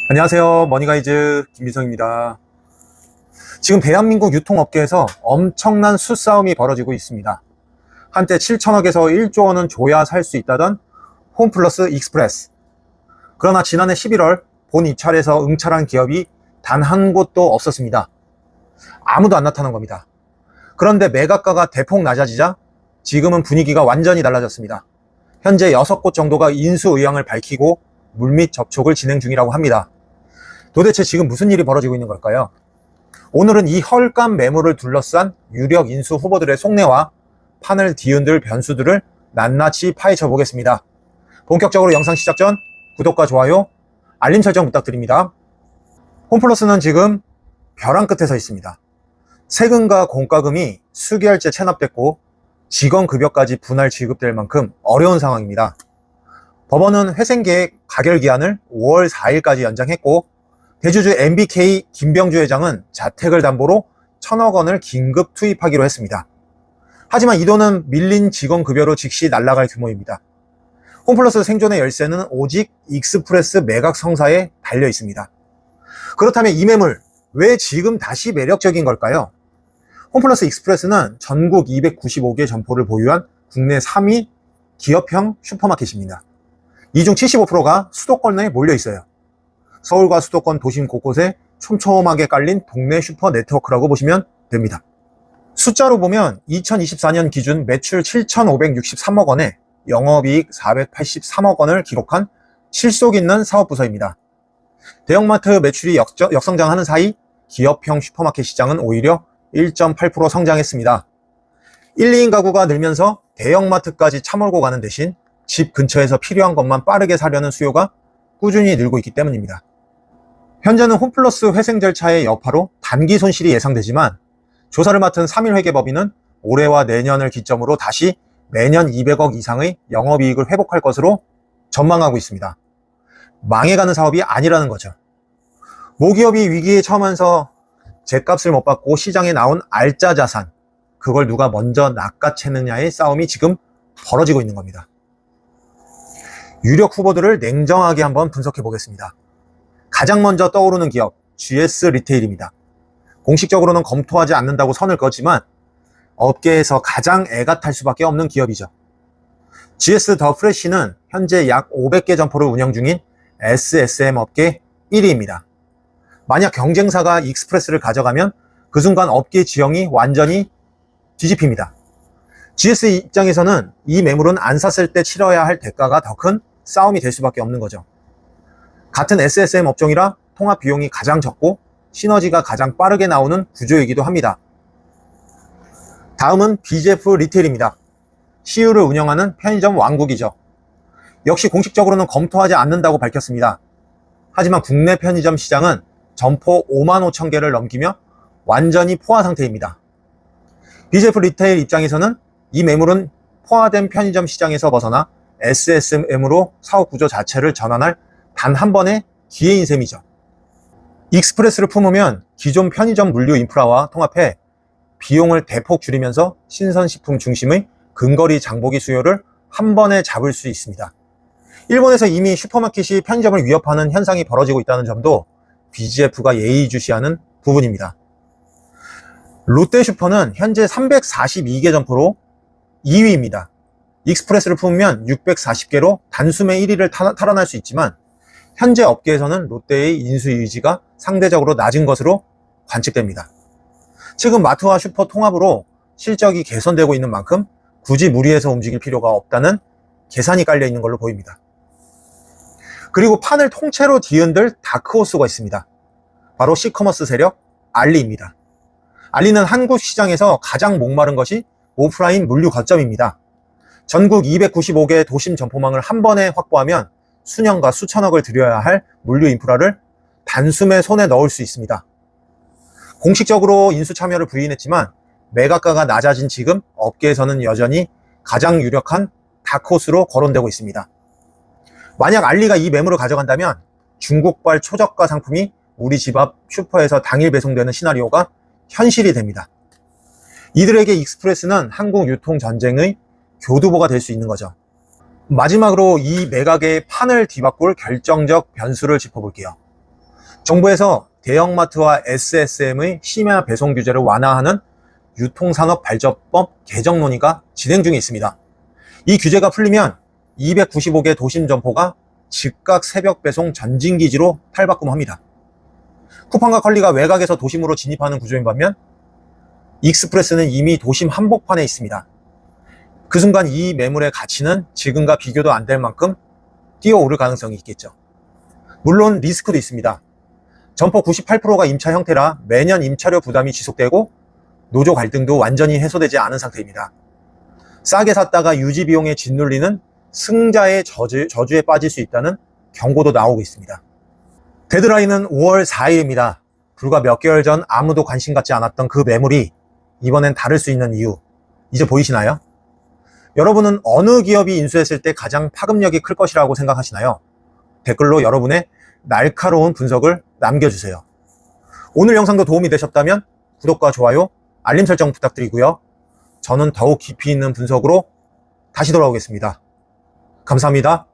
안녕하세요. 머니가이즈 김미성입니다. 지금 대한민국 유통업계에서 엄청난 수싸움이 벌어지고 있습니다. 한때 7천억에서 1조 원은 줘야 살 수 있다던 홈플러스 익스프레스. 그러나 지난해 11월 본 입찰에서 응찰한 기업이 단 한 곳도 없었습니다. 아무도 안 나타난 겁니다. 그런데 매각가가 대폭 낮아지자 지금은 분위기가 완전히 달라졌습니다. 현재 6곳 정도가 인수 의향을 밝히고 물밑 접촉을 진행 중이라고 합니다. 도대체 지금 무슨 일이 벌어지고 있는 걸까요? 오늘은 이 헐값 매물을 둘러싼 유력 인수 후보들의 속내와 판을 뒤흔들 변수들을 낱낱이 파헤쳐 보겠습니다. 본격적으로 영상 시작 전 구독과 좋아요, 알림 설정 부탁드립니다. 홈플러스는 지금 벼랑 끝에 서 있습니다. 세금과 공과금이 수개월째 체납됐고 직원급여까지 분할 지급될 만큼 어려운 상황입니다. 법원은 회생계획 가결기한을 5월 4일까지 연장했고 대주주 MBK 김병주 회장은 자택을 담보로 1,000억 원을 긴급 투입하기로 했습니다. 하지만 이 돈은 밀린 직원급여로 즉시 날아갈 규모입니다. 홈플러스 생존의 열쇠는 오직 익스프레스 매각 성사에 달려 있습니다. 그렇다면 이 매물 왜 지금 다시 매력적인 걸까요? 홈플러스 익스프레스는 전국 295개 점포를 보유한 국내 3위 기업형 슈퍼마켓입니다. 이 중 75%가 수도권에 몰려 있어요. 서울과 수도권 도심 곳곳에 촘촘하게 깔린 동네 슈퍼 네트워크라고 보시면 됩니다. 숫자로 보면 2024년 기준 매출 7,563억 원에 영업이익 483억 원을 기록한 실속 있는 사업부서입니다. 대형마트 매출이 역성장하는 사이 기업형 슈퍼마켓 시장은 오히려 1.8% 성장했습니다. 1, 2인 가구가 늘면서 대형마트까지 차몰고 가는 대신 집 근처에서 필요한 것만 빠르게 사려는 수요가 꾸준히 늘고 있기 때문입니다. 현재는 홈플러스 회생 절차의 여파로 단기 손실이 예상되지만 조사를 맡은 3일회계법인은 올해와 내년을 기점으로 다시 매년 200억 이상의 영업이익을 회복할 것으로 전망하고 있습니다. 망해가는 사업이 아니라는 거죠. 모기업이 위기에 처하면서 죗값을 못 받고 시장에 나온 알짜 자산, 그걸 누가 먼저 낚아채느냐의 싸움이 지금 벌어지고 있는 겁니다. 유력 후보들을 냉정하게 한번 분석해 보겠습니다. 가장 먼저 떠오르는 기업 GS 리테일입니다. 공식적으로는 검토하지 않는다고 선을 그었지만 업계에서 가장 애가 탈 수밖에 없는 기업이죠. GS 더 프레쉬는 현재 약 500개 점포를 운영 중인 SSM 업계 1위입니다. 만약 경쟁사가 익스프레스를 가져가면 그 순간 업계 지형이 완전히 뒤집힙니다. GS 입장에서는 이 매물은 안 샀을 때 치러야 할 대가가 더 큰 싸움이 될 수밖에 없는 거죠. 같은 SSM 업종이라 통합 비용이 가장 적고 시너지가 가장 빠르게 나오는 구조이기도 합니다. 다음은 BJF 리테일입니다. CU를 운영하는 편의점 왕국이죠. 역시 공식적으로는 검토하지 않는다고 밝혔습니다. 하지만 국내 편의점 시장은 점포 5만 5천 개를 넘기며 완전히 포화 상태입니다. BJF 리테일 입장에서는 이 매물은 포화된 편의점 시장에서 벗어나 SSM으로 사업 구조 자체를 전환할 단 한 번의 기회인 셈이죠. 익스프레스를 품으면 기존 편의점 물류 인프라와 통합해 비용을 대폭 줄이면서 신선식품 중심의 근거리 장보기 수요를 한 번에 잡을 수 있습니다. 일본에서 이미 슈퍼마켓이 편의점을 위협하는 현상이 벌어지고 있다는 점도 BJF가 예의주시하는 부분입니다. 롯데슈퍼는 현재 342개 점포로 2위입니다. 익스프레스를 품으면 640개로 단숨에 1위를 탈환할 수 있지만 현재 업계에서는 롯데의 인수 의지가 상대적으로 낮은 것으로 관측됩니다. 최근 마트와 슈퍼 통합으로 실적이 개선되고 있는 만큼 굳이 무리해서 움직일 필요가 없다는 계산이 깔려 있는 걸로 보입니다. 그리고 판을 통째로 뒤흔들 다크호스가 있습니다. 바로 시커머스 세력 알리입니다. 알리는 한국 시장에서 가장 목마른 것이 오프라인 물류 거점입니다. 전국 295개 도심 점포망을 한 번에 확보하면 수년과 수천억을 들여야 할 물류 인프라를 단숨에 손에 넣을 수 있습니다. 공식적으로 인수 참여를 부인했지만 매각가가 낮아진 지금 업계에서는 여전히 가장 유력한 다크호스로 거론되고 있습니다. 만약 알리가 이 매물을 가져간다면 중국발 초저가 상품이 우리 집 앞 슈퍼에서 당일 배송되는 시나리오가 현실이 됩니다. 이들에게 익스프레스는 한국 유통 전쟁의 교두보가 될 수 있는 거죠. 마지막으로 이 매각의 판을 뒤바꿀 결정적 변수를 짚어볼게요. 정부에서 대형마트와 SSM의 심야 배송 규제를 완화하는 유통산업발전법 개정 논의가 진행 중에 있습니다. 이 규제가 풀리면 295개 도심 점포가 즉각 새벽 배송 전진기지로 탈바꿈합니다. 쿠팡과 컬리가 외곽에서 도심으로 진입하는 구조인 반면 익스프레스는 이미 도심 한복판에 있습니다. 그 순간 이 매물의 가치는 지금과 비교도 안 될 만큼 뛰어오를 가능성이 있겠죠. 물론 리스크도 있습니다. 점포 98%가 임차 형태라 매년 임차료 부담이 지속되고 노조 갈등도 완전히 해소되지 않은 상태입니다. 싸게 샀다가 유지 비용에 짓눌리는 승자의 저주에 빠질 수 있다는 경고도 나오고 있습니다. 데드라인은 5월 4일입니다. 불과 몇 개월 전 아무도 관심 갖지 않았던 그 매물이 이번엔 다를 수 있는 이유, 이제 보이시나요? 여러분은 어느 기업이 인수했을 때 가장 파급력이 클 것이라고 생각하시나요? 댓글로 여러분의 날카로운 분석을 남겨주세요. 오늘 영상도 도움이 되셨다면 구독과 좋아요, 알림 설정 부탁드리고요. 저는 더욱 깊이 있는 분석으로 다시 돌아오겠습니다. 감사합니다.